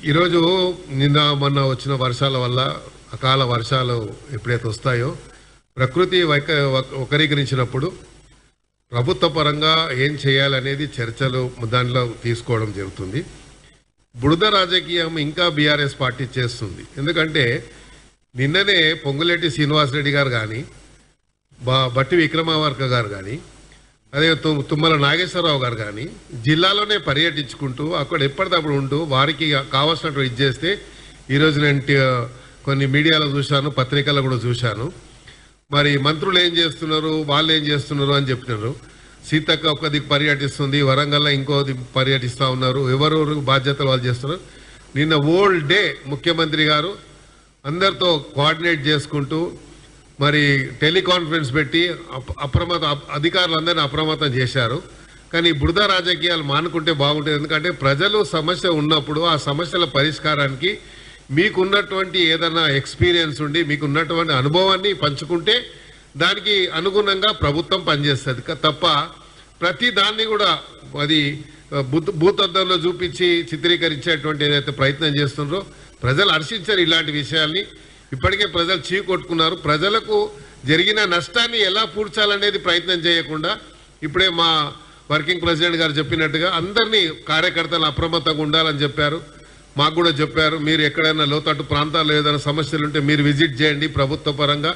ఈరోజు నిన్న మొన్న వచ్చిన వర్షాల వల్ల అకాల వర్షాలు ఎప్పుడైతే వస్తాయో ప్రకృతి వక్రీకరించినప్పుడు ప్రభుత్వ పరంగా ఏం చేయాలనేది చర్చలు దానిలో తీసుకోవడం జరుగుతుంది. బురద రాజకీయం ఇంకా బీఆర్ఎస్ పార్టీ చేస్తుంది. ఎందుకంటే నిన్ననే పొంగులేటి శ్రీనివాసరెడ్డి గారు కానీ బట్టి విక్రమార్క గారు కానీ అదే తుమ్మల నాగేశ్వరరావు గారు కానీ జిల్లాలోనే పర్యటించుకుంటూ అక్కడ ఎప్పటికప్పుడు ఉంటూ వారికి కావాల్సినట్టు ఇది చేస్తే ఈరోజు నేను కొన్ని మీడియాలో చూశాను, పత్రికల్లో కూడా చూశాను. మరి మంత్రులు ఏం చేస్తున్నారు, వాళ్ళు ఏం చేస్తున్నారు అని చెప్పినారు. సీతక్క ఒక దిక్కు పర్యటిస్తుంది, వరంగల్లో ఇంకో దిక్కు పర్యటిస్తూ ఉన్నారు. ఎవరెవరు బాధ్యతలు వాళ్ళు చేస్తున్నారు. నిన్న ఓల్డ్ డే ముఖ్యమంత్రి గారు అందరితో కోఆర్డినేట్ చేసుకుంటూ మరి టెలికాన్ఫరెన్స్ పెట్టి అధికారులందరినీ అప్రమత్తం చేశారు. కానీ బురద రాజకీయాలు మానుకుంటే బాగుంటుంది. ఎందుకంటే ప్రజలు సమస్య ఉన్నప్పుడు ఆ సమస్యల పరిష్కారానికి మీకున్నటువంటి ఏదైనా ఎక్స్పీరియన్స్ ఉండి మీకున్నటువంటి అనుభవాన్ని పంచుకుంటే దానికి అనుగుణంగా ప్రభుత్వం పనిచేస్తుంది తప్ప ప్రతి దాన్ని కూడా అది భూతద్దంలో చూపించి చిత్రీకరించేటువంటి ఏదైతే ప్రయత్నం చేస్తున్నారో ప్రజలు హర్షించారు. ఇలాంటి విషయాల్ని ఇప్పటికే ప్రజలు చీకొట్టుకున్నారు. ప్రజలకు జరిగిన నష్టాన్ని ఎలా పూడ్చాలనేది ప్రయత్నం చేయకుండా ఇప్పుడే మా వర్కింగ్ ప్రెసిడెంట్ గారు చెప్పినట్టుగా అందరినీ కార్యకర్తలు అప్రమత్తంగా ఉండాలని చెప్పారు. మాకు కూడా చెప్పారు, మీరు ఎక్కడైనా లోతట్టు ప్రాంతాల్లో ఏదైనా సమస్యలు ఉంటే మీరు విజిట్ చేయండి, ప్రభుత్వ పరంగా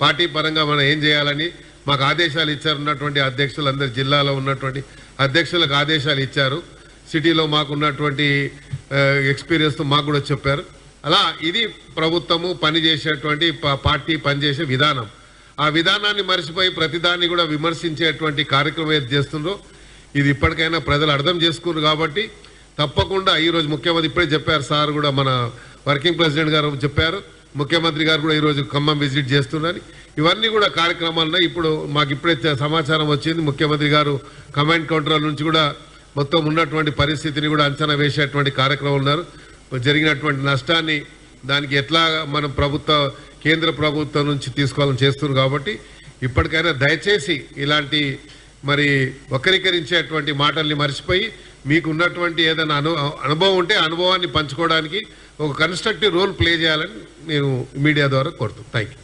పార్టీ పరంగా మనం ఏం చేయాలని మాకు ఆదేశాలు ఇచ్చారు. ఉన్నటువంటి అధ్యక్షులు అందరు జిల్లాలో ఉన్నటువంటి అధ్యక్షులకు ఆదేశాలు ఇచ్చారు. సిటీలో మాకున్నటువంటి ఎక్స్పీరియన్స్తో మాకు కూడా చెప్పారు. అలా ఇది ప్రభుత్వము పనిచేసేటువంటి పార్టీ పనిచేసే విధానం. ఆ విధానాన్ని మర్చిపోయి ప్రతిదాన్ని కూడా విమర్శించేటువంటి కార్యక్రమం ఏది చేస్తుందో ఇది ఇప్పటికైనా ప్రజలు అర్థం చేసుకున్నారు. కాబట్టి తప్పకుండా ఈరోజు ముఖ్యమంత్రి ఇప్పుడే చెప్పారు, సార్ కూడా మన వర్కింగ్ ప్రెసిడెంట్ గారు చెప్పారు, ముఖ్యమంత్రి గారు కూడా ఈరోజు ఖమ్మం విజిట్ చేస్తున్నారు. ఇవన్నీ కూడా కార్యక్రమాల్లో ఇప్పుడు మాకు ఇప్పుడే సమాచారం వచ్చింది. ముఖ్యమంత్రి గారు కమాండ్ కంట్రోల్ నుంచి కూడా మొత్తం ఉన్నటువంటి పరిస్థితిని కూడా అంచనా వేసేటువంటి కార్యక్రమం ఉన్నారు. జరిగినటువంటి నష్టాన్ని దానికి ఎట్లా మనం కేంద్ర ప్రభుత్వం నుంచి తీసుకోవాలని చేస్తున్నారు. కాబట్టి ఇప్పటికైనా దయచేసి ఇలాంటి మరి వక్రీకరించేటువంటి మాటల్ని మర్చిపోయి మీకు ఉన్నటువంటి ఏదైనా అనుభవం ఉంటే అనుభవాన్ని పంచుకోవడానికి ఒక కన్స్ట్రక్టివ్ రోల్ ప్లే చేయాలని నేను మీడియా ద్వారా కోరుతాను. Thank you.